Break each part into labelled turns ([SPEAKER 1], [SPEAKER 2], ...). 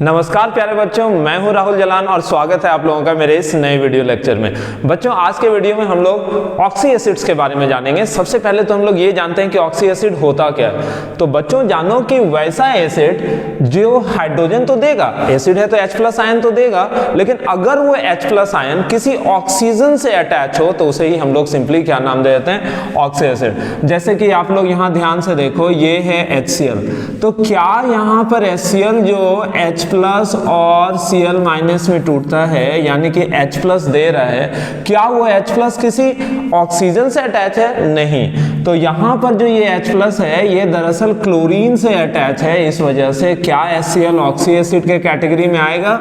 [SPEAKER 1] नमस्कार प्यारे बच्चों, मैं हूं राहुल जलान और स्वागत है आप लोगों का मेरे इस नए वीडियो लेक्चर में। बच्चों, आज के वीडियो में हम लोग ऑक्सी एसिड्स के बारे में जानेंगे। सबसे पहले तो हम लोग ये जानते हैं कि ऑक्सी एसिड होता क्या है। तो बच्चों जानो कि वैसा एसिड जो हाइड्रोजन तो देगा, एसिड है तो H+ आयन तो देगा, लेकिन अगर वो H+ आयन किसी ऑक्सीजन से अटैच हो तो उसे ही हम लोग सिंपली क्या नाम दे देते हैं, ऑक्सी एसिड। जैसे कि आप लोग यहाँ ध्यान से देखो, ये है HCl, तो क्या यहाँ पर HCl जो H+ और Cl- में टूटता है, यानी कि H+ दे रहा है, क्या वो H+ किसी ऑक्सीजन से अटैच है? नहीं। तो यहाँ पर जो ये H+ है ये दरअसल क्लोरीन से अटैच है, इस वजह से क्या HCl ऑक्सी एसिड के कैटेगरी में आएगा?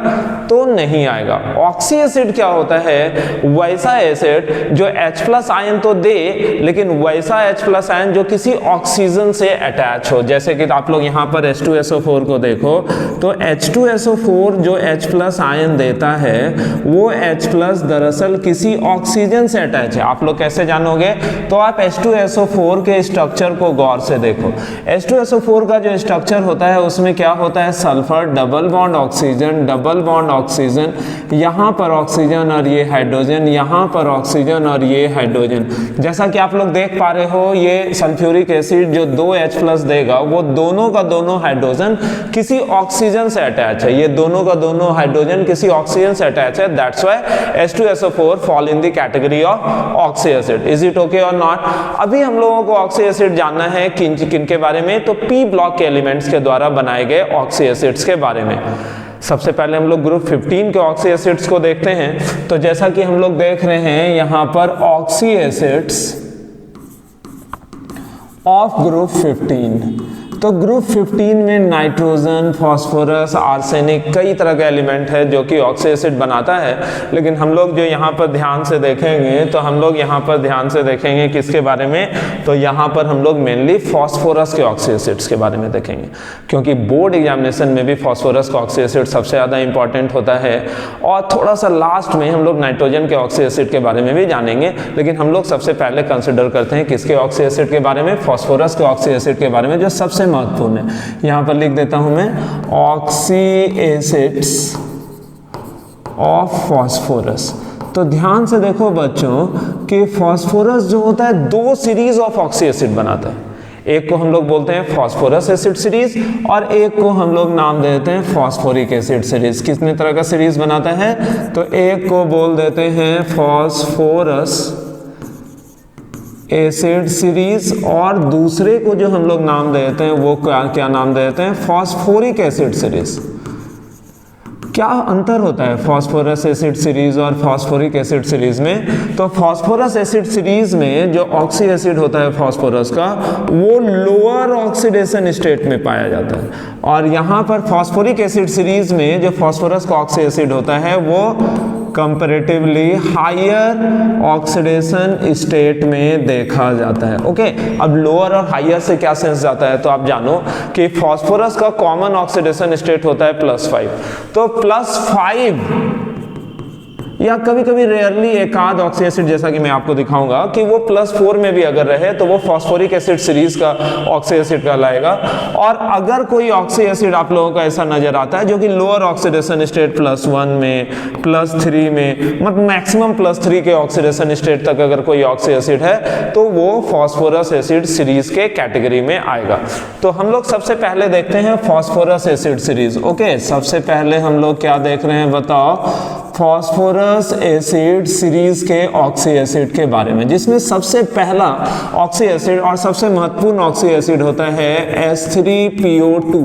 [SPEAKER 1] तो नहीं आएगा। ऑक्सी एसिड क्या होता है? वैसा एसिड जो H+ आयन तो दे, लेकिन वैसा H+ आयन जो किसी ऑक्सीजन से अटैच हो। जैसे कि आप लोग यहाँ पर H2SO4 को देखो, तो H2SO4 जो H+ आयन देता है वो H+ दरअसल किसी ऑक्सीजन से अटैच है। आप लोग कैसे जानोगे? तो आप H2SO4 के स्ट्रक्चर को गौर से देखो। H2SO4 का जो स्ट्रक्चर होता है उसमें क्या होता है? Sulphur, double bond oxygen, double bond oxygen, यहाँ पर ऑक्सीजन और ये हाइड्रोजन, यहाँ पर ऑक्सीजन और ये हाइड्रोजन। जैसा कि आप लोग देख पा रहे हो, ये सल्फ्यूरिक एसिड जो 2 H+ देगा वो दोनों का दोनों हाइड्रोजन किसी ऑक्सीजन से अटैच है। ये दोनों का दोनों हाइड्रोजन किसी ऑक्सीजन से अटैच है। That's why H2SO4 fall in the category of oxy acid. Is it okay और नॉट? अभी हम लोगों को ऑक्सी एसिड जानना है किन के बारे में? तो P ब्लॉक के एलिमेंट्स के द्वारा बनाए गए ऑक्सी एसिड्स के बारे में। सबसे पहले हम लोग ग्रुप 15 के ऑक्सी एसिड्स को देखते हैं। तो जैसा कि हम लोग देख रहे हैं यहाँ पर ऑक्सी एसिड्स ऑफ ग्रुप 15, तो ग्रुप 15 में नाइट्रोजन, फास्फोरस, आर्सेनिक, कई तरह का एलिमेंट है जो कि ऑक्सी एसिड बनाता है। लेकिन हम लोग जो यहाँ पर ध्यान से देखेंगे, तो हम लोग यहाँ पर ध्यान से देखेंगे किसके बारे में? तो यहाँ पर हम लोग मेनली फास्फोरस के ऑक्सी एसिड्स के बारे में देखेंगे, क्योंकि बोर्ड एग्जामिनेशन में भी फास्फोरस का ऑक्सी एसिड सबसे ज़्यादा इंपॉर्टेंट होता है। और थोड़ा सा लास्ट में हम लोग नाइट्रोजन के ऑक्सी एसिड के बारे में भी जानेंगे, लेकिन हम लोग सबसे पहले कंसिडर करते हैं किसके ऑक्सी एसिड के बारे में? फास्फोरस के ऑक्सी एसिड के बारे में, जो सबसे महत्वपूर्ण है। यहां पर लिख देता हूं मैं, ऑक्सी एसिड्स ऑफ फास्फोरस। तो ध्यान से देखो बच्चों कि फास्फोरस जो होता है 2 सीरीज ऑफ ऑक्सी एसिड बनाता है। एक को हम लोग बोलते हैं फास्फोरस एसिड सीरीज और एक को हम लोग नाम देते हैं फास्फोरिक एसिड सीरीज। कितने तरह का सीरीज बनाता है? तो एक को बोल देते हैं फास्फोरस एसिड सीरीज और दूसरे को जो हम लोग नाम देते हैं वो क्या नाम देते हैं? Phosphoric acid series. क्या अंतर होता है फास्फोरस एसिड सीरीज और फास्फोरिक एसिड सीरीज में? तो फास्फोरस एसिड सीरीज में जो ऑक्सी एसिड होता है फास्फोरस का, वो लोअर ऑक्सीडेशन स्टेट में पाया जाता है, और यहाँ पर फास्फोरिक एसिड सीरीज में जो फास्फोरस का ऑक्सी एसिड होता है वो कंपैरेटिवली हायर ऑक्सीडेशन स्टेट में देखा जाता है। ओके, अब लोअर और हायर से क्या सेंस जाता है? तो आप जानो कि फास्फोरस का कॉमन ऑक्सीडेशन स्टेट होता है +5, तो +5 या कभी कभी रेयरली एक आध ऑक्सी एसिड, जैसा कि मैं आपको दिखाऊंगा कि वो +4 में भी अगर रहे तो वो फास्फोरिक एसिड सीरीज का ऑक्सी एसिड कहलाएगा। और अगर कोई ऑक्सी एसिड आप लोगों को ऐसा नजर आता है जो कि लोअर ऑक्सीडेशन स्टेट +1 में, +3 में, मतलब मैक्सिमम +3 के ऑक्सीडेशन स्टेट तक अगर कोई ऑक्सी एसिड है तो वो फास्फोरस एसिड सीरीज के कैटेगरी में आएगा। तो हम लोग सबसे पहले देखते हैं फास्फोरस एसिड सीरीज। ओके, सबसे पहले हम लोग क्या देख रहे हैं बताओ? फास्फोरस एसिड सीरीज के ऑक्सी एसिड के बारे में, जिसमें सबसे पहला ऑक्सी एसिड और सबसे महत्वपूर्ण ऑक्सी एसिड होता है H3PO2।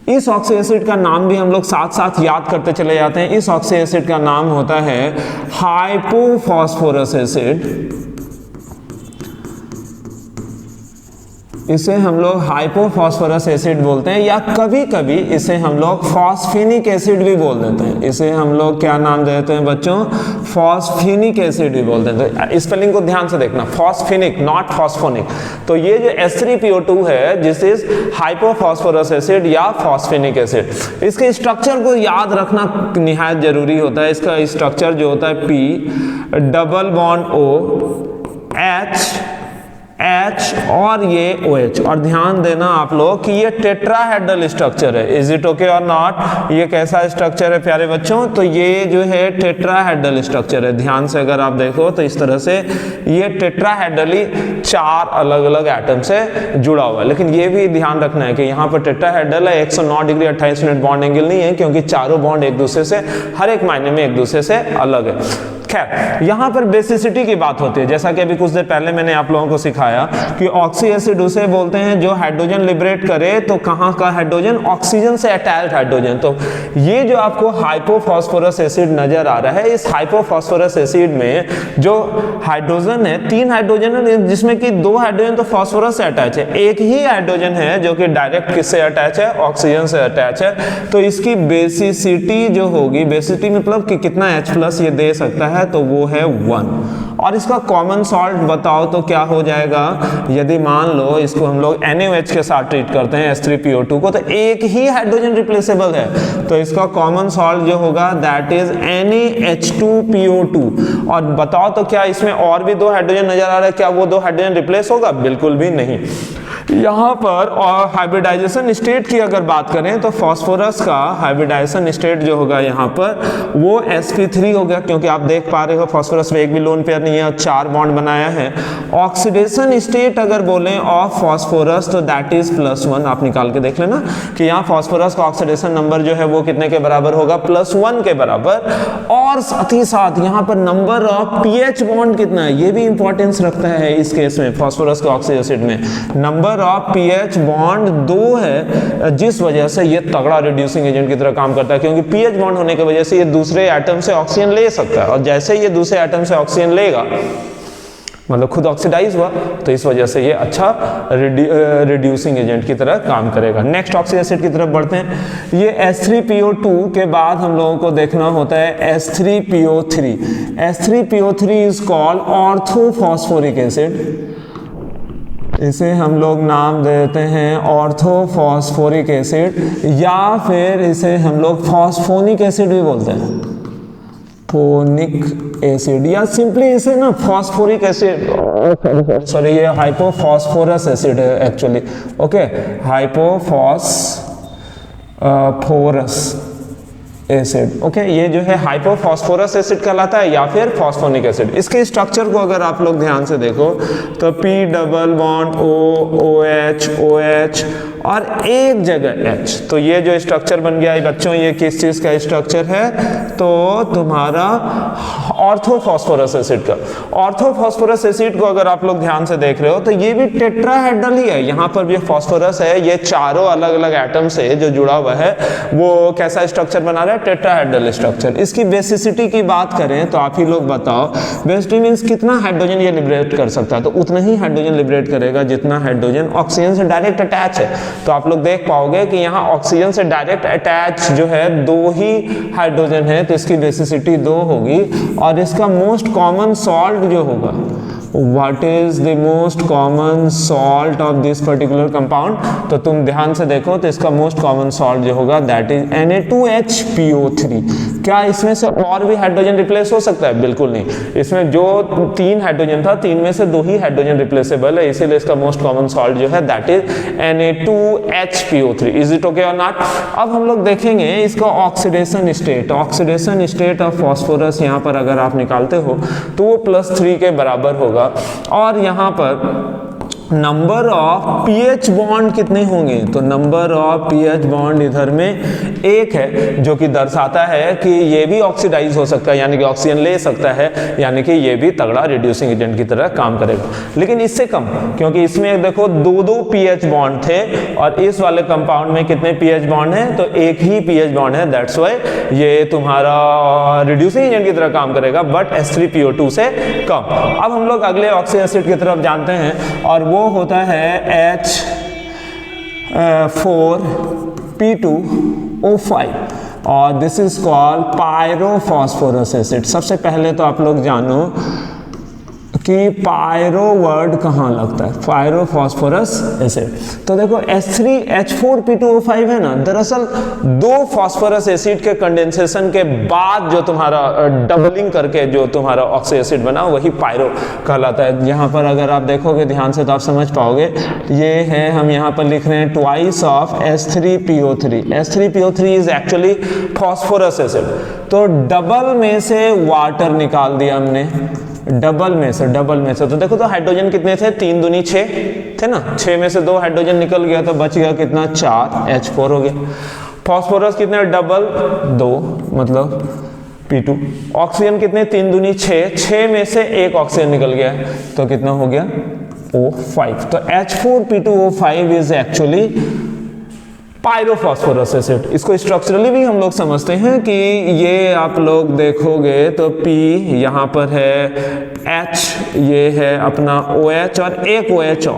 [SPEAKER 1] इस ऑक्सी एसिड का नाम भी हम लोग साथ साथ याद करते चले जाते हैं। इस ऑक्सी एसिड का नाम होता है हाइपोफॉस्फोरस एसिड। इसे हम लोग हाइपोफॉस्फोरस एसिड बोलते हैं, या कभी कभी इसे हम लोग फॉस्फेनिक एसिड भी बोल देते हैं। इसे हम लोग क्या नाम देते हैं बच्चों? फॉस्फेनिक एसिड भी बोलते हैं। तो स्पेलिंग को ध्यान से देखना, फॉस्फेनिक नॉट फॉस्फोनिक। तो ये जो H3PO2 है, दिस इज हाइपोफॉस्फोरस एसिड या फॉस्फेनिक एसिड। इसके स्ट्रक्चर को याद रखना निहायत जरूरी होता है। इसका स्ट्रक्चर जो होता है P, double bond O, H H और ये OH। और ध्यान देना आप लोग कि ये टेट्राहेड्रल स्ट्रक्चर है। इज इट ओके और नॉट? ये कैसा स्ट्रक्चर है प्यारे बच्चों? तो ये जो है टेट्राहेड्रल स्ट्रक्चर है। ध्यान से अगर आप देखो तो इस तरह से ये टेट्राहेड्रली 4 अलग अलग एटम से जुड़ा हुआ है। लेकिन ये भी ध्यान रखना है कि यहाँ पर टेट्राहेड्रल है, 109 डिग्री 28 मिनट बॉन्ड एंगल नहीं है, क्योंकि चारों बॉन्ड एक दूसरे से हर एक मायने में एक दूसरे से अलग है। खैर, यहाँ पर बेसिसिटी की बात होती है। जैसा कि अभी कुछ देर पहले मैंने आप लोगों को सिखाया कि ऑक्सी एसिड उसे बोलते हैं जो हाइड्रोजन लिबरेट करे। तो कहाँ का हाइड्रोजन? ऑक्सीजन से अटैच्ड हाइड्रोजन। तो ये जो आपको हाइपोफॉस्फोरस एसिड नजर आ रहा है, इस हाइपोफॉस्फोरस एसिड में जो हाइड्रोजन है, 3 हाइड्रोजन है, जिसमें कि 2 हाइड्रोजन तो फॉस्फोरस से अटैच है, एक ही हाइड्रोजन है जो कि डायरेक्ट किससे अटैच है? ऑक्सीजन से अटैच है। तो इसकी बेसिसिटी जो होगी, बेसिसिटी मतलब कि कितना H+ ये दे सकता है, तो वो है 1। और इसका कॉमन सॉल्ट बताओ तो क्या हो जाएगा? यदि मान लो इसको हम लोग NaOH के साथ ट्रीट करते हैं, H3PO2 को, तो एक ही हाइड्रोजन रिप्लेसेबल है, तो इसका कॉमन सॉल्ट जो होगा दैट इज NaH2PO2। और बताओ तो क्या इसमें और भी 2 हाइड्रोजन नजर आ रहा है? क्या वो 2 हाइड्रोजन रिप्लेस होगा? बिल्कुल भी नहीं। यहाँ पर और हाइब्रिडाइजेशन स्टेट की अगर बात करें तो फास्फोरस का हाइब्रिडाइजेशन स्टेट जो होगा यहाँ पर वो sp3 हो गया, क्योंकि आप देख पा रहे हो फास्फोरस में एक भी लोन पेयर नहीं है और 4 बॉन्ड बनाया है। ऑक्सीडेशन स्टेट अगर बोलें ऑफ फास्फोरस तो दैट इज +1। आप निकाल के देख लेना कि यहाँ फास्फोरस का ऑक्सीडेशन नंबर जो है वो कितने के बराबर होगा? +1 के बराबर। और साथ ही साथ यहाँ पर नंबर ऑफ pH बॉन्ड कितना है, ये भी इंपॉर्टेंस रखता है इस केस में। फास्फोरस के ऑक्सी एसिड में नंबर ऑफ pH बॉन्ड 2 है, जिस वजह से ये तगड़ा रिड्यूसिंग एजेंट की तरह काम करता है, क्योंकि pH बॉन्ड होने की वजह से ये दूसरे एटम से ऑक्सीजन ले सकता है, और जैसे ये दूसरे एटम से ऑक्सीजन लेगा मतलब खुद ऑक्सीडाइज हुआ, तो इस वजह से ये अच्छा रिड्यूसिंग एजेंट की तरह काम करेगा। नेक्स्ट ऑक्सी एसिड की तरफ बढ़ते हैं। ये H3PO2 के बाद हम लोगों को देखना होता है H3PO3। H3PO3 is called orthophosphoric acid. इसे हम लोग नाम देते हैं ऑर्थोफॉस्फोरिक एसिड, या फिर इसे हम लोग फॉस्फोनिक एसिड भी बोलते हैं, फोनिक एसिड, या सिंपली इसे ना फॉस्फोरिक एसिड, सॉरी ये हाइपोफॉस्फोरस एसिड है actually. Okay, hypophosphorous acid. Okay, ये जो है हाइपोफॉस्फोरस एसिड कहलाता है या फिर फॉस्फोनिक एसिड। इसके स्ट्रक्चर को अगर आप लोग ध्यान से देखो तो P double bond OH OH और एक जगह H, तो ये जो स्ट्रक्चर बन गया है बच्चों, ये किस चीज का स्ट्रक्चर है? तो तुम्हारा ऑर्थोफॉस्फोरस एसिड का। ऑर्थोफॉस्फोरस एसिड को अगर आप लोग ध्यान से देख रहे हो तो ये भी टेट्राहेड्रल ही है। यहाँ पर भी फॉस्फोरस है, ये चारों अलग अलग एटम से जो जुड़ा हुआ है वो कैसा स्ट्रक्चर बना रहा है? Tetrahedral structure. इसकी बेसिसिटी की बात करें तो आप ही लोग बताओ, बेसिसिटी मींस कितना हाइड्रोजन ये लिबरेट कर सकता है? तो उतना ही हाइड्रोजन लिबरेट करेगा जितना हाइड्रोजन ऑक्सीजन से डायरेक्ट अटैच है। तो आप लोग देख पाओगे कि यहाँ ऑक्सीजन से डायरेक्ट अटैच जो है 2 ही हाइड्रोजन है, तो इसकी बेसिसिटी 2 होगी। और इसका मोस्ट कॉमन सॉल्ट जो होगा, what is the most common salt of this particular compound? तो तुम ध्यान से देखो तो इसका मोस्ट कॉमन सॉल्ट जो होगा दैट इज Na2HPO3। क्या इसमें से और भी हाइड्रोजन रिप्लेस हो सकता है? बिल्कुल नहीं। इसमें जो 3 हाइड्रोजन था, 3 में से 2 ही हाइड्रोजन रिप्लेसेबल है, इसीलिए इसका मोस्ट कॉमन सॉल्ट जो है that is Na2HPO3। Is it okay और नॉट? अब हम लोग देखेंगे इसका oxidation state. Oxidation state of phosphorus यहाँ पर अगर आप निकालते हो तो वो +3 के बराबर होगा। और यहां पर नंबर ऑफ pH बॉन्ड कितने होंगे? तो नंबर ऑफ pH बॉन्ड इधर में 1 है, जो कि दर्शाता है कि ये भी ऑक्सीडाइज हो सकता है, यानी कि ऑक्सीजन ले सकता है, यानी कि ये भी तगड़ा रिड्यूसिंग एजेंट की तरह काम करेगा। लेकिन इससे कम, क्योंकि इसमें देखो 2 pH बॉन्ड थे और इस वाले कंपाउंड में कितने pH बॉन्ड है? तो 1 ही pH बॉन्ड है, दैट्स व्हाई ये तुम्हारा रिड्यूसिंग एजेंट की तरह काम करेगा, बट H3PO2 से कम। अब हम लोग अगले ऑक्सी एसिड की तरफ जानते हैं और वो होता है H4P2O5 और दिस इज कॉल्ड पायरोफॉस्फोरस एसिड। सबसे पहले तो आप लोग जानो कि पायरो वर्ड कहाँ लगता है, पायरोफॉस्फोरस एसिड। तो देखो H3H4P2O5 है ना, दरअसल दो फॉस्फोरस एसिड के कंडेंसेशन के बाद जो तुम्हारा डबलिंग करके जो तुम्हारा ऑक्सी एसिड बना वही पायरो कहलाता है। यहाँ पर अगर आप देखोगे ध्यान से तो आप समझ पाओगे, ये है हम यहाँ पर लिख रहे हैं twice of H3PO3। H3PO3 is actually phosphorous acid. तो डबल में से वाटर निकाल दिया हमने, डबल में से तो देखो तो हाइड्रोजन कितने थे, 3 दूनी 6 थे ना, 6 में से 2 हाइड्रोजन निकल गया तो बच गया कितना, 4 H4 हो गया। फॉस्फोरस कितने, डबल 2 मतलब P2। ऑक्सीजन कितने, 3 दूनी 6 में से 1 ऑक्सीजन निकल गया तो कितना हो गया, O5। तो H4P2O5 is actually pyrophosphorous acid. इसको स्ट्रक्चरली भी हम लोग समझते हैं कि ये आप लोग देखोगे तो P यहाँ पर है, H ये है अपना OH और एक OH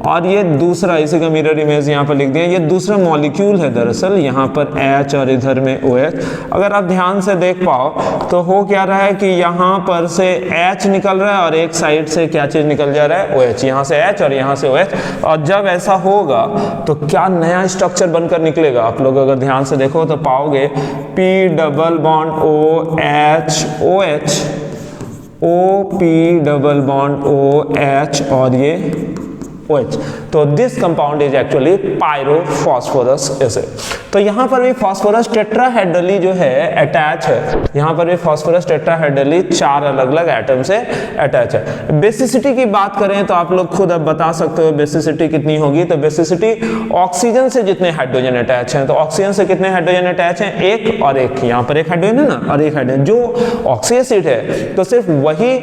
[SPEAKER 1] और ये दूसरा, इसी का मिरर इमेज यहाँ पर लिख दिया, ये दूसरा मॉलिक्यूल है दरअसल, यहाँ पर H और इधर में OH। अगर आप ध्यान से देख पाओ तो हो क्या रहा है कि यहाँ पर से H निकल रहा है और एक साइड से क्या चीज निकल जा रहा है, OH। यहाँ से H और यहाँ से OH। और जब ऐसा होगा तो क्या नया स्ट्रक्चर बनकर निकलेगा, आप लोग अगर ध्यान से देखो तो पाओगे P double bond OH OH, O P double bond OH और ये OH। तो this compound is actually pyrophosphorous acid. तो यहाँ पर भी फॉस्फोरस टेट्राहेड्रली जो है अटैच है, यहाँ पर भी फॉस्फोरस टेट्राहेड्रली 4 अलग अलग एटम से अटैच है। बेसिसिटी की बात करें तो आप लोग खुद अब बता सकते हो बेसिसिटी कितनी होगी। तो बेसिसिटी ऑक्सीजन से जितने हाइड्रोजन अटैच हैं, तो ऑक्सीजन से कितने हाइड्रोजन अटैच हैं, 1 और 1। यहाँ पर एक हाइड्रोजन है ना और एक हाइड्रोजन। जो ऑक्सी एसिड है तो सिर्फ वही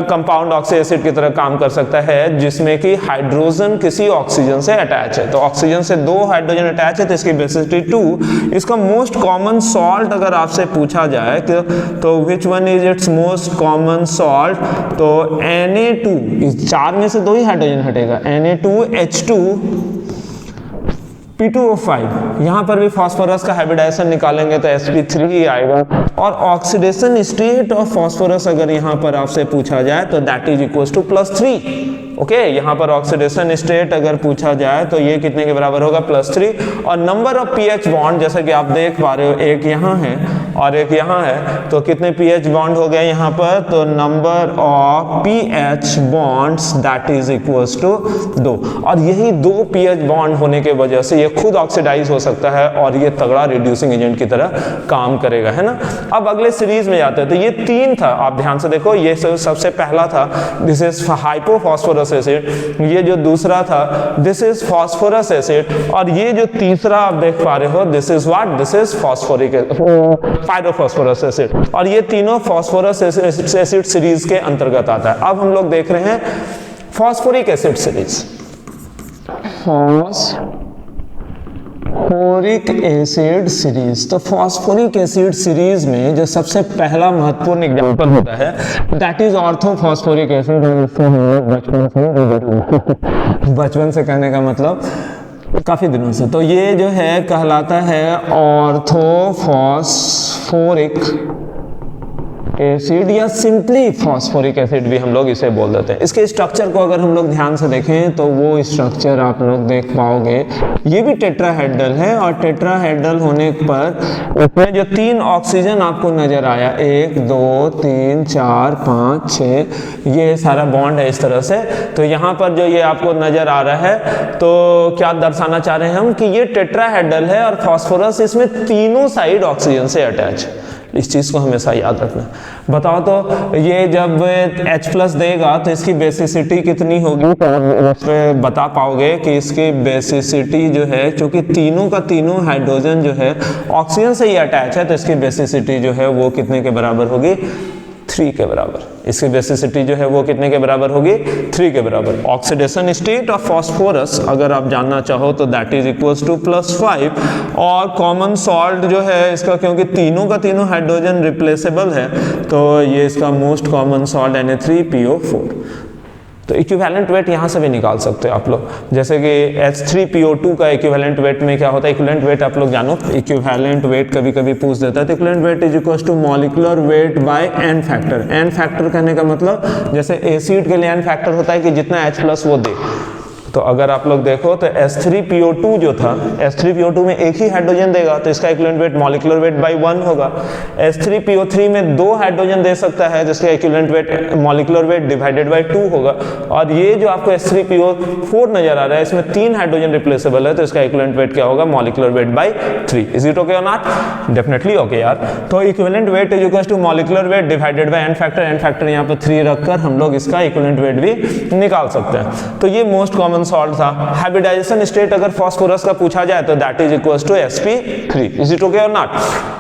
[SPEAKER 1] कंपाउंड ऑक्सी एसिड की तरह काम कर सकता है जिसमें कि हाइड्रोजन किसी ऑक्सीजन से अटैच है। तो ऑक्सीजन से 2 हाइड्रोजन अटैच है तो इसकी बेसिसिटी 2। इसका मोस्ट कॉमन सॉल्ट अगर आपसे पूछा जाए तो which one is it's most common salt, तो Na2, इस 4 में से 2 ही हाइड्रोजन हटेगा, Na2H2 P2O5। यहाँ पर भी फास्फोरस का हाइब्रिडाइजेशन निकालेंगे तो sp3 ही आएगा। और ऑक्सीडेशन स्टेट ऑफ फास्फोरस अगर यहाँ पर आपसे पूछा जाए तो that is equals to +3। Okay, यहाँ पर ऑक्सीडेशन स्टेट अगर पूछा जाए तो ये कितने के बराबर होगा, +3। और नंबर ऑफ पीएच बॉन्ड जैसा कि आप देख पा रहे हो, एक यहाँ है और एक यहाँ है, तो कितने पीएच बॉन्ड हो गए यहाँ पर, तो number of PH bonds that is equals to 2। और यही 2 पीएच बॉन्ड होने के वजह से ये खुद ऑक्सीडाइज हो सकता है और ये तगड़ा रिड्यूसिंग एजेंट की तरह काम करेगा, है ना। अब अगले सीरीज में जाते हैं। तो ये 3 था, आप ध्यान से देखो, ये सबसे पहला था दिस इज हाइपोफॉस्फोरस एसिड, ये जो दूसरा था दिस इज फास्फोरस एसिड, और ये जो तीसरा आप देख पा रहे हो this is what, this is phosphoric pyrophosphorous acid. और ये तीनों फास्फोरस एसिड सीरीज के अंतर्गत आता है। अब हम लोग देख रहे हैं phosphoric acid series. Phosphoric acid series. तो फास्फोरिक एसिड सीरीज में जो सबसे पहला महत्वपूर्ण एग्जांपल होता है दैट इज ऑर्थोफॉस्फोरिक एसिड। बचपन से कहने का मतलब काफी दिनों से। तो ये जो है कहलाता है ऑर्थोफॉस्फोरिक एसिड या सिंपली फॉस्फोरिक एसिड भी हम लोग इसे बोल देते हैं। इसके स्ट्रक्चर को अगर हम लोग ध्यान से देखें तो वो स्ट्रक्चर आप लोग देख पाओगे, ये भी टेट्राहेड्रल है और टेट्राहेड्रल होने पर उसमें जो 3 ऑक्सीजन आपको नजर आया, 1 2 3 4 5 6, ये सारा बॉन्ड है इस तरह से। तो यहाँ पर जो ये आपको नजर आ रहा है तो क्या दर्शाना चाह रहे हैं हम कि ये टेट्राहेड्रल है और फास्फोरस इसमें तीनों साइड ऑक्सीजन से अटैच। इस चीज़ को हमेशा याद रखना। बताओ तो ये जब H+ देगा तो इसकी बेसिसिटी कितनी होगी, तो उस पर बता पाओगे कि इसकी बेसिसिटी जो है, क्योंकि तीनों का तीनों हाइड्रोजन जो है ऑक्सीजन से ही अटैच है, तो इसकी बेसिसिटी जो है वो कितने के बराबर होगी, 3 के बराबर। इसकी बेसिसिटी जो है वो कितने के बराबर होगी, 3 के बराबर। ऑक्सीडेशन स्टेट ऑफ फास्फोरस अगर आप जानना चाहो तो दैट इज इक्वल्स टू +5। और कॉमन सॉल्ट जो है इसका, क्योंकि तीनों का तीनों हाइड्रोजन रिप्लेसेबल है, तो ये इसका मोस्ट कॉमन सॉल्ट Na3PO4। तो इक्विवेलेंट वेट यहाँ से भी निकाल सकते हो आप लोग, जैसे कि H3PO2 का इक्विवेलेंट वेट में क्या होता है, इक्विवेलेंट वेट आप लोग जानो, इक्विवेलेंट वेट कभी कभी पूछ देता है, तो equivalent weight is equal to molecular weight by n factor. n factor कहने का मतलब जैसे एसिड के लिए n फैक्टर होता है कि जितना H+ वो दे, तो अगर आप लोग देखो तो H3PO2 जो था, H3PO2 में एक ही हाइड्रोजन देगा तो इसका equivalent weight molecular weight bye 1 होगा। H3PO3 में 2 हाइड्रोजन दे सकता है जिसका equivalent weight molecular weight divided bye 2 होगा। और ये जो आपको H3PO4 नजर आ रहा है इसमें 3 हाइड्रोजन रिप्लेसेबल है तो इसका इक्विवेलेंट वेट क्या होगा, molecular weight by 3। Is it okay और नॉट? डेफिनेटली ओके यार। तो equivalent weight is equal to molecular weight divided by n factor यहाँ पर 3 रखकर हम लोग इसका इक्विवेलेंट वेट भी निकाल सकते हैं। तो ये मोस्ट कॉमन सॉल्ट था। हाइब्रिडाइजेशन स्टेट अगर फास्फोरस का पूछा जाए तो that is equals to sp3। Is it okay और नॉट?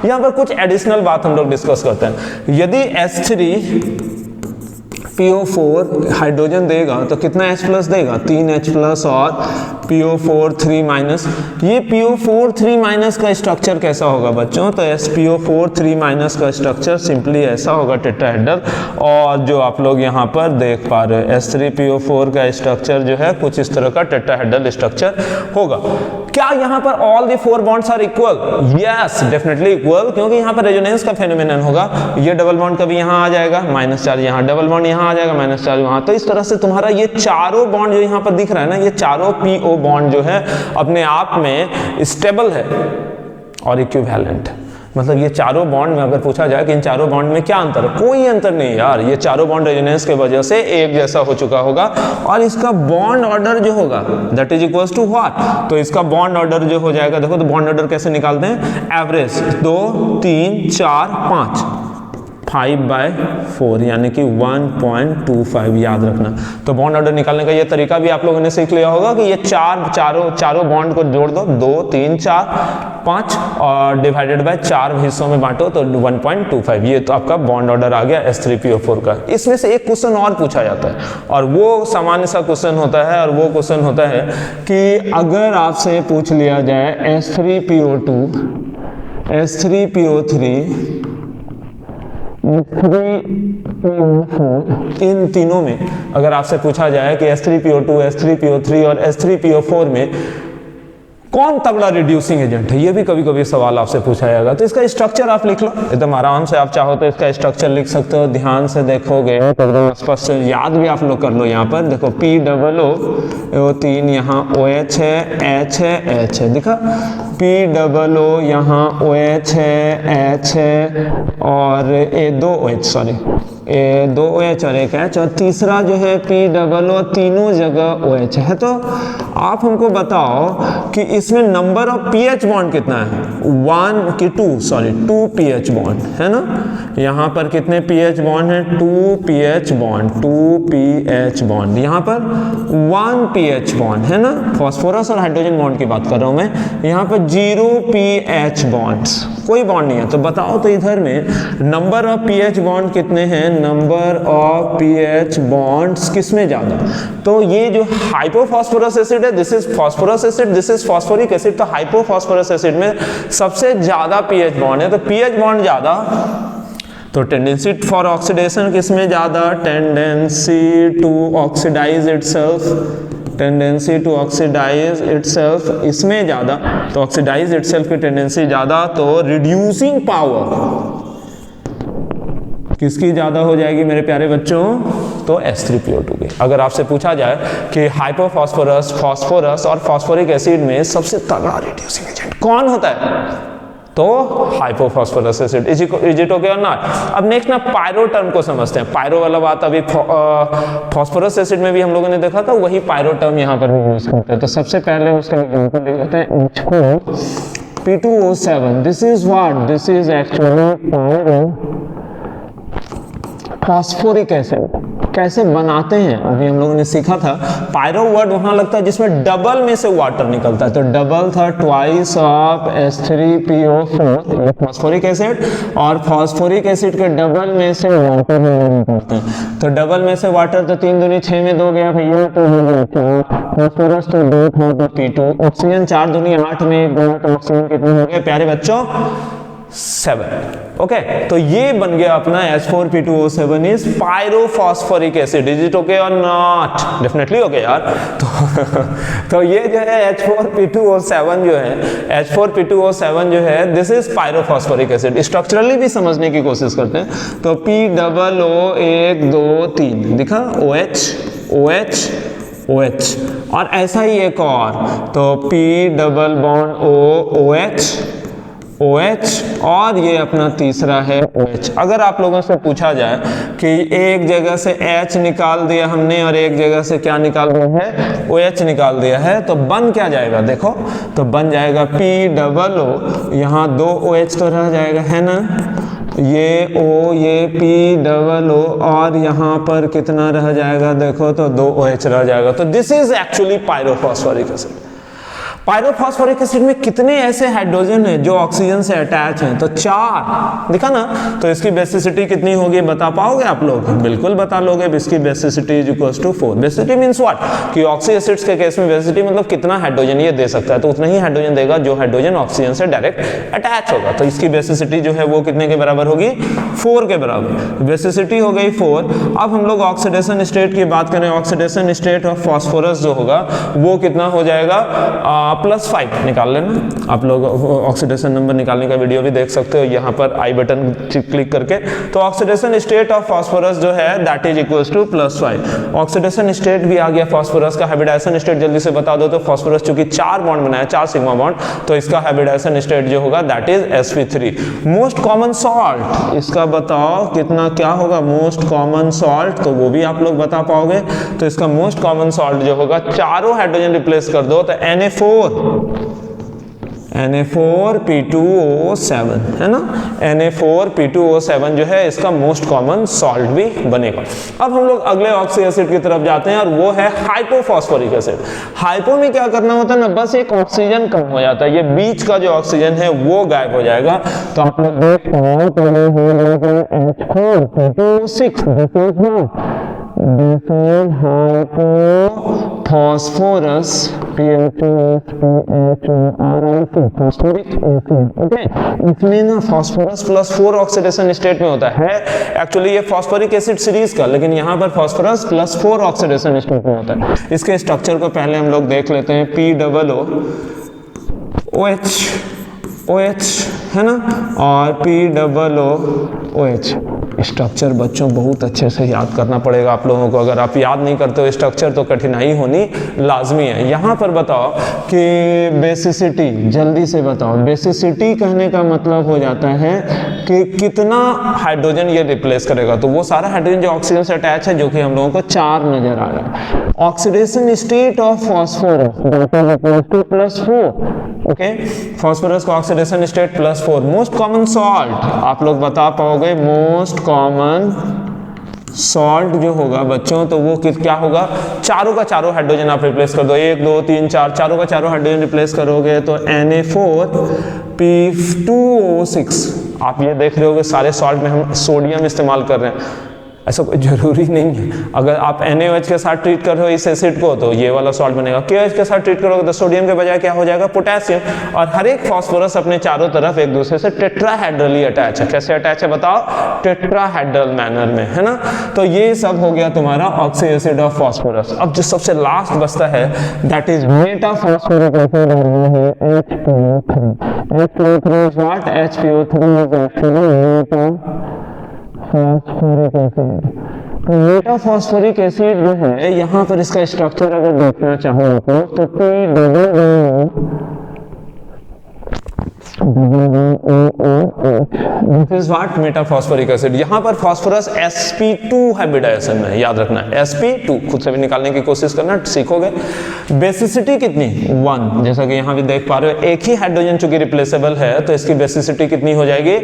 [SPEAKER 1] यहां पर कुछ एडिशनल बात हम लोग डिस्कस करते हैं। यदि H3PO4 हाइड्रोजन देगा तो कितना H+ देगा, 3H+ और PO4 3-। ये PO4 3- का स्ट्रक्चर कैसा होगा बच्चों, तो SPO4 3- का स्ट्रक्चर सिंपली ऐसा होगा टेट्राहेड्रल। और जो आप लोग यहाँ पर देख पा रहे हो H3PO4 का स्ट्रक्चर जो है कुछ इस तरह का टेट्राहेड्रल स्ट्रक्चर होगा। क्या यहाँ पर all the 4 bonds are equal? Yes, definitely equal, क्योंकि यहाँ पर रेजोनेंस का फेनोमेनन होगा। ये डबल बॉन्ड कभी यहाँ आ जाएगा, -4 यहाँ, डबल बॉन्ड यहाँ आ जाएगा, -4 वहाँ। तो इस तरह से तुम्हारा ये चारों बॉन्ड जो यहाँ पर दिख रहा है ना, ये चारों PO बॉन्ड जो है अपने आप में स्टेबल है और इक्विवेलेंट है। मतलब ये चारों बॉन्ड में अगर पूछा जाए कि इन चारों बॉन्ड में क्या अंतर है, कोई अंतर नहीं यार। ये चारों बॉन्ड रेजोनेंस के वजह से एक जैसा हो चुका होगा और इसका बॉन्ड ऑर्डर जो होगा that is equals to what, तो इसका बॉन्ड ऑर्डर जो हो जाएगा, देखो तो बॉन्ड ऑर्डर कैसे निकालते हैं, एवरेज 2 3 4 5 5/4 यानी कि 1.25 याद रखना। तो बॉन्ड ऑर्डर निकालने का ये तरीका भी आप लोगों ने सीख लिया होगा कि ये चारों बॉन्ड को जोड़ दो, 2 3 4 5 और डिवाइडेड बाय 4 हिस्सों में बांटो तो 1.25। ये तो आपका बॉन्ड ऑर्डर आ गया H3PO4 का। इसमें से एक क्वेश्चन और पूछा जाता है और वो सामान्य सा क्वेश्चन होता है, और वो क्वेश्चन होता है कि अगर आपसे पूछ लिया जाए H3PO2 H3PO3 इन तीनों में अगर आपसे पूछा जाए कि H3PO2 H3PO3 और H3PO4 में कौन तगड़ा रिड्यूसिंग एजेंट है, ये भी कभी कभी सवाल आपसे पूछा जाएगा। तो इसका स्ट्रक्चर आप लिख लो एकदम आराम से, आप चाहो तो इसका स्ट्रक्चर लिख सकते हो। ध्यान से देखोगे तो एकदम स्पष्ट याद भी आप लोग कर लो। यहाँ पर देखो POO3 यहाँ OH है, H है, H है, दिखा POO यहाँ OH है, H है और दो OH और एक H, और तीसरा जो है POO तीनों जगह OH है। तो आप हमको बताओ कि इसमें नंबर ऑफ pH बॉन्ड कितना है, 2 pH बॉन्ड है ना। यहाँ पर कितने pH बॉन्ड है, 2 pH बॉन्ड। यहाँ पर 1 pH बॉन्ड है ना, फास्फोरस और हाइड्रोजन बॉन्ड की बात कर रहा हूँ मैं। यहाँ पर 0 pH बॉन्ड्स, कोई बॉन्ड नहीं है। तो बताओ तो इधर में नंबर ऑफ pH बॉन्ड कितने हैं, नंबर ऑफ pH बॉन्ड्स किसमें ज्यादा, तो ये जो हाइपोफॉस्फोरस एसिड है this is phosphorous acid, this is phosphoric acid. तो हाइपोफॉस्फोरस एसिड में सबसे ज्यादा pH बॉन्ड है। तो pH बॉन्ड ज्यादा तो टेंडेंसी फॉर ऑक्सीडेशन किसमें ज्यादा, टेंडेंसी टू ऑक्सीडाइज इटसेल्फ इसमें ज्यादा। तो ऑक्सीडाइज इटसेल्फ की टेंडेंसी ज्यादा, तो रिड्यूसिंग पावर किसकी ज्यादा हो जाएगी मेरे प्यारे बच्चों, तो H3PO2 की। अगर आपसे पूछा जाए कि हाइपोफॉस्फोरस, फास्फोरस और फास्फोरिक एसिड में सबसे तगड़ा रिड्यूसिंग एजेंट कौन होता है, तो hypophosphorous acid. Is it okay और नॉट? अब नेक्स्ट ना पायरो टर्म को समझते हैं। पायरो वाला बात अभी फास्फोरस एसिड में भी हम लोगों ने देखा था, वही पायरो टर्म यहाँ पर भी यूज करते हैं। तो सबसे पहले उसका एग्जांपल ले लेते हैं P2O7। This is what, this is actually pyro phosphoric acid. कैसे बनाते हैं अभी हम लोगों ने सीखा था। पायरो वर्ड वहां लगता है जिसमें डबल में से वाटर निकलता है, तो डबल था ट्वाइस ऑफ H3PO4 ये फॉस्फोरिक एसिड, और फॉस्फोरिक एसिड के डबल में से वाटर निकलते हैं। तो डबल में से वाटर तो 3 दूनी 6 में 2 गया भैया, तो हो गया फॉस्फोरस तो 2 था तो P2। ऑक्सीजन 4 दूनी 8 में 1 गया, तो ऑक्सीजन कितने हो गए प्यारे बच्चों, 7। ओके, तो ये बन गया अपना H4P2O7 is pyrophosphoric acid. Is it okay और नॉट? डेफिनेटली ओके यार। तो ये जो है H4P2O7 जो है, H4P2O7 जो है, this is pyrophosphoric acid. Structurally भी समझने की कोशिश करते हैं। तो POO 1 2 3 दिखा, OH OH OH, और ऐसा ही एक और, तो P double bond O OH OH, और ये अपना तीसरा है OH। अगर आप लोगों से पूछा जाए कि एक जगह से H निकाल दिया हमने और एक जगह से क्या निकाल दिया है, OH निकाल दिया है, तो बन क्या जाएगा? देखो, तो बन जाएगा POO, यहाँ 2 OH तो रह जाएगा, है ना, ये O, ये POO, और यहाँ पर कितना रह जाएगा? देखो, तो 2 OH रह जाएगा। तो this is actually pyrophosphoric acid. Pyrophosphoric acid में कितने ऐसे हाइड्रोजन हैं जो ऑक्सीजन से अटैच हैं? तो 4 दिखा ना। तो इसकी बेसिसिटी कितनी होगी, बता पाओगे आप लोग? बिल्कुल बता लोगे। इसकी basicity is equals to 4। Basicity means what, कि ऑक्सी एसिड्स के केस में बेसिसिटी मतलब कितना हाइड्रोजन ये दे सकता है, तो उतना ही हाइड्रोजन देगा जो हाइड्रोजन ऑक्सीजन से डायरेक्ट अटैच होगा। तो इसकी बेसिसिटी जो है वो कितने के बराबर होगी? 4 के बराबर। बेसिसिटी हो गई 4। अब हम लोग ऑक्सीडेशन स्टेट की बात करें। ऑक्सीडेशन स्टेट ऑफ फास्फोरस जो होगा वो कितना हो जाएगा? +5 निकाल लेना आप लोग। ऑक्सीडेशन नंबर निकालने का वीडियो भी देख सकते हो यहाँ पर आई बटन क्लिक करके। तो ऑक्सीडेशन स्टेट ऑफ फास्फोरस जो है that is equals to +5। Oxidation state भी आ गया फास्फोरस का। हाइब्रिडाइजेशन स्टेट जल्दी से बता दो। तो फास्फोरस चूंकि 4 बॉन्ड बनाया, 4 सिग्मा बॉन्ड, तो इसका हाइब्रिडाइजेशन स्टेट जो होगा that is sp3। Most common salt इसका बताओ कितना क्या होगा? मोस्ट कॉमन सॉल्ट, तो वो भी आप लोग बता पाओगे। तो इसका मोस्ट कॉमन सॉल्ट जो होगा, चारों हाइड्रोजन रिप्लेस कर दो तो Na4P2O7 है ना। Na4P2O7 जो है इसका मोस्ट कॉमन सॉल्ट भी बनेगा। अब हम लोग अगले ऑक्सी एसिड की तरफ जाते हैं और वो है हाइपोफॉस्फोरिक एसिड। हाइपो में क्या करना होता है ना, बस एक ऑक्सीजन कम हो जाता है, ये बीच का जो ऑक्सीजन है वो गायब हो जाएगा। तो आप लोग देख हाइपोफॉस्फोरस फॉस्फोरिक एसिड। ओके, इसमें ना फास्फोरस +4 ऑक्सीडेशन स्टेट में होता है। एक्चुअली ये फास्फोरिक एसिड सीरीज का, लेकिन यहाँ पर फास्फोरस +4 ऑक्सीडेशन स्टेट में होता है। इसके स्ट्रक्चर को पहले हम लोग देख लेते हैं। POO OH है ना, और POO OH। स्ट्रक्चर बच्चों बहुत अच्छे से याद करना पड़ेगा आप लोगों को। अगर आप याद नहीं करते हो स्ट्रक्चर तो कठिनाई होनी लाजमी है। यहाँ पर बताओ कि बेसिसिटी, जल्दी से बताओ। बेसिसिटी कहने का मतलब हो जाता है कि कितना हाइड्रोजन ये रिप्लेस करेगा। तो वो सारा हाइड्रोजन जो ऑक्सीजन से अटैच है, जो कि हम लोगों को 4 नजर आ रहा है। Oxidation state of phosphorus +4। Okay, phosphorus का oxidation state +4। Most common salt आप लोग बता पाओगे? मोस्ट कॉमन सॉल्ट जो होगा बच्चों, तो वो क्या होगा? चारों का चारों हाइड्रोजन आप रिप्लेस कर दो। 1 2 3 4, चारों का चारों हाइड्रोजन रिप्लेस करोगे तो Na4P2O6। आप ये देख रहे होगे सारे सॉल्ट में हम सोडियम इस्तेमाल कर रहे हैं, ऐसा कोई जरूरी नहीं है। अगर आप NaOH के साथ ट्रीट कर रहे हो इस एसिड को तो ये वाला सॉल्ट बनेगा। KOH के साथ ट्रीट करोगे तो सोडियम के बजाय क्या हो जाएगा? पोटेशियम। और हर एक फास्फोरस अपने चारों तरफ एक दूसरे से टेट्राहेड्रली अटैच है। कैसे अटैच है बताओ? टेट्राहेड्रल मैनर में, है ना। तो ये सब हो गया तुम्हारा ऑक्सी एसिड ऑफ फास्फोरस। अब जो सबसे लास्ट बचता है दैट इज मेटाफॉस्फोरिक एसिड, और वो है HPO3। HPO3 is what? HPO3 is actually metaphosphoric acid. तो मेटाफॉस्फोरिक एसिड जो है, यहाँ पर इसका स्ट्रक्चर अगर देखना चाहो आप लोग तो this is what? Metaphosphoric acid. यहाँ पर फास्फोरस sp2 हाइब्रिडाइजेशन में, याद रखना sp2 खुद से भी निकालने की कोशिश करना, सीखोगे। बेसिसिटी कितनी? 1। जैसा कि यहाँ भी देख पा रहे हो, एक ही हाइड्रोजन चूंकि रिप्लेसेबल है तो इसकी बेसिसिटी कितनी हो जाएगी?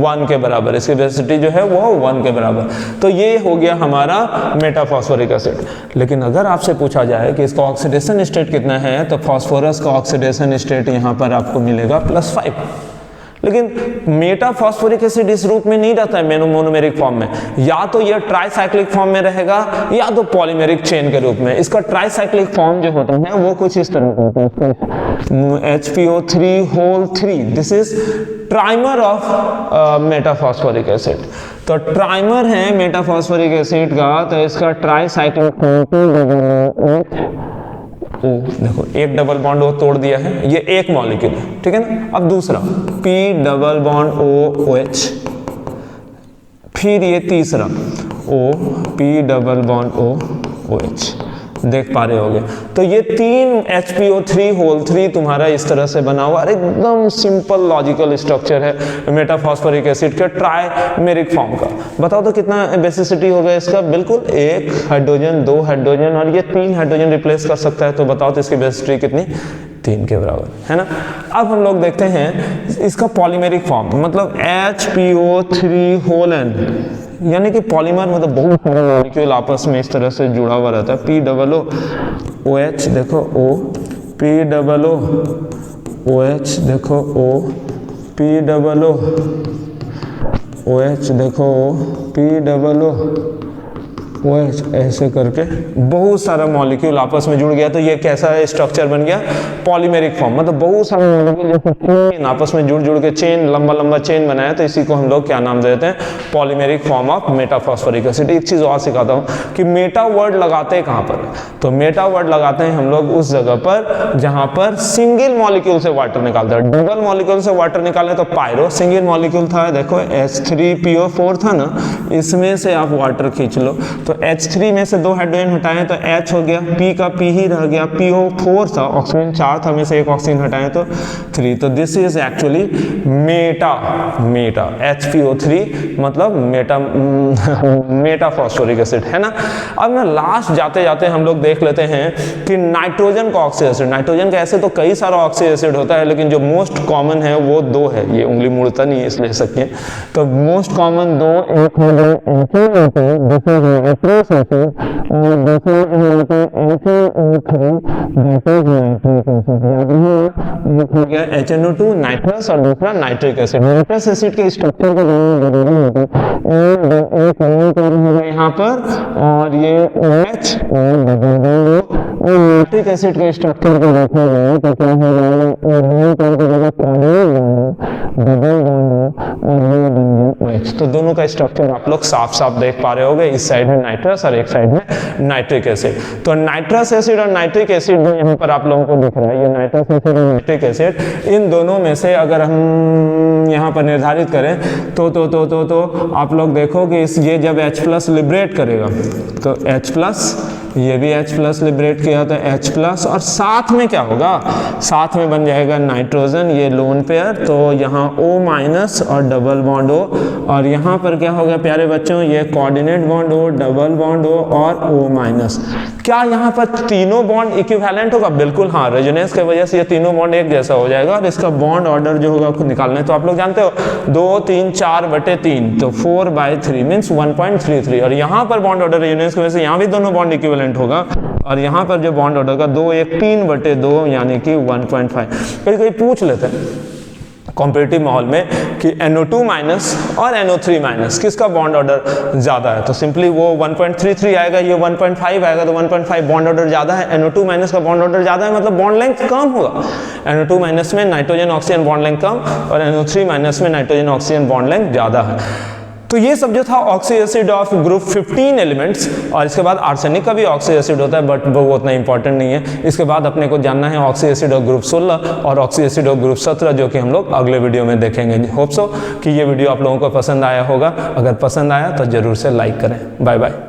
[SPEAKER 1] 1 के बराबर। इसकी बेसिसिटी जो है वो 1 के बराबर। तो ये हो गया हमारा मेटाफॉस्फोरिक एसिड। लेकिन अगर आपसे पूछा जाए कि इसका ऑक्सीडेशन स्टेट कितना है, तो फास्फोरस का ऑक्सीडेशन स्टेट यहाँ पर आपको मिलेगा +5। लेकिन मेटा फॉस्फोरिक एसिड इस रूप में नहीं रहता है मोनोमेरिक फॉर्म में, या तो ये ट्राइसाइक्लिक फॉर्म में रहेगा या तो पॉलीमेरिक चेन के रूप में। इसका ट्राइसाइक्लिक फॉर्म जो होता है वो कुछ इस तरह का होता है, HPO3 this is trimer of metaphosphoric acid. तो ट्राइमर है मेटाफॉस्फोरिक एसिड का, तो इसका ट्राइसाइक्लिक देखो एक डबल बॉन्ड ओ तोड़ दिया है, ये एक मॉलिक्यूल है, ठीक है ना। अब दूसरा P डबल बॉन्ड OH, फिर ये तीसरा O P double bond OH, देख पा रहे होगे। तो ये तीन HPO3 तुम्हारा इस तरह से बना हुआ एकदम सिंपल लॉजिकल स्ट्रक्चर है मेटाफॉस्फोरिक एसिड के ट्राइमेरिक फॉर्म का। बताओ तो कितना बेसिसिटी होगा इसका? बिल्कुल एक हाइड्रोजन, दो हाइड्रोजन, और ये तीन हाइड्रोजन रिप्लेस कर सकता है। तो बताओ तो इसकी बेसिसिटी कितनी? 3 के बराबर, है ना। अब हम लोग देखते हैं इसका पॉलीमेरिक फॉर्म, मतलब HPO3 यानी कि पॉलीमर मतलब बहुत सारे मॉलिक्यूल आपस में इस तरह से जुड़ा हुआ रहता है। POOH देखो O, POOH देखो O, POOH देखो O, POOH, ऐसे करके बहुत सारा मॉलिक्यूल आपस में जुड़ गया। तो ये कैसा स्ट्रक्चर बन गया? पॉलीमेरिक फॉर्म, मतलब बहुत सारे मॉलिक्यूल जैसे चेन आपस में जुड़ के चेन, लंबा चेन बनाया, तो इसी को हम लोग क्या नाम देते हैं? Polymeric form of metaphosphoric acid. एक चीज और सिखाता हूँ कि मेटा वर्ड लगाते हैं कहाँ पर? तो मेटा वर्ड लगाते हैं हम लोग उस जगह पर जहां पर सिंगल मॉलिक्यूल से वाटर निकालते हैं। डबल मॉलिक्यूल से वाटर निकाले तो पायरो, सिंगल मॉलिक्यूल था, देखो H3PO4 था ना, इसमें से आप वाटर खींच लो, तो H3 में से 2 हाइड्रोजन हटाएं तो H हो गया, P का P ही रह गया, PO4 था, ऑक्सीजन 4 था, में से 1 ऑक्सीजन हटाएं तो 3। तो this is actually Meta HPO3 मतलब मेटाफॉस्फोरिक एसिड, है ना। अब ना लास्ट जाते जाते हम लोग देख लेते हैं कि नाइट्रोजन का ऑक्सी एसिड। नाइट्रोजन का ऐसे तो कई सारा ऑक्सी एसिड होता है, लेकिन जो मोस्ट कॉमन है वो 2 है। ये उंगली मुड़ता नहीं है इसलिए सकते हैं। तो मोस्ट कॉमन 2, एक हो गया HNO2 नाइट्रस, और दूसरा नाइट्रिक एसिड। नाइट्रस एसिड के स्ट्रक्चर को जानना जरूरी होता है। यहाँ पर और ये OH और नाइट्रिक एसिड के स्ट्रक्चर को देखा जाए तो क्या हो जाएगा? OH। तो दोनों का स्ट्रक्चर आप लोग साफ साफ देख पा रहे होगे। इस साइड में नाइट्रस और एक साइड में नाइट्रिक एसिड। तो नाइट्रस एसिड और नाइट्रिक एसिड जो यहाँ पर आप लोगों को दिख रहा है, ये नाइट्रस एसिड और नाइट्रिक एसिड, इन दोनों में से अगर हम यहाँ पर निर्धारित करें तो आप लोग देखो कि ये जब H+ लिबरेट करेगा तो H+, ये भी H+ लिबरेट किया तो H+, और साथ में क्या होगा? साथ में बन जाएगा नाइट्रोजन, ये लोन पेयर, तो यहाँ O- और डबल बॉन्ड O, और यहाँ पर क्या होगा प्यारे बच्चों? ये coordinate bond O, double bond O और O-। क्या यहाँ पर तीनों बॉन्ड इक्विवेलेंट होगा? बिल्कुल हाँ, रेजोनेंस की वजह से ये तीनों बॉन्ड एक जैसा हो जाएगा, और इसका बॉन्ड ऑर्डर जो होगा खुद निकालना है। तो आप लोग जानते हो 2, 3, 4/3, तो 4/3 मीन्स 1.33, और यहाँ पर बॉन्ड ऑर्डर रेजोनेंस की वजह से यहाँ भी दोनों बॉन्ड इक्विवेलेंट होगा, और यहाँ पर जो बॉन्ड ऑर्डर का 2, 1, 3/2 यानी कि 1.5। कहीं पूछ लेते हैं कॉम्पिटिटिव माहौल में कि NO2- और NO3- किसका बॉन्ड ऑर्डर ज्यादा है? तो सिंपली वो 1.33 आएगा, ये 1.5 आएगा, तो 1.5 बॉन्ड ऑर्डर ज्यादा है। NO2- का बॉन्ड ऑर्डर ज्यादा है, मतलब बॉन्ड लेंथ कम होगा। NO2- में नाइट्रोजन ऑक्सीजन बॉन्ड लेंथ कम, और NO3- में नाइट्रोजन ऑक्सीजन बॉन्ड लेंथ ज्यादा है। तो ये सब जो था oxy acid of group 15 elements, और इसके बाद आर्सेनिक का भी ऑक्सी एसिड होता है, बट वो उतना इंपॉर्टेंट नहीं है। इसके बाद अपने को जानना है ऑक्सी एसिड ऑफ ग्रुप 16 और ऑक्सी एसिड ऑफ ग्रुप 17, जो कि हम लोग अगले वीडियो में देखेंगे। होप सो कि ये वीडियो आप लोगों को पसंद आया होगा। अगर पसंद आया तो जरूर से लाइक करें। Bye bye.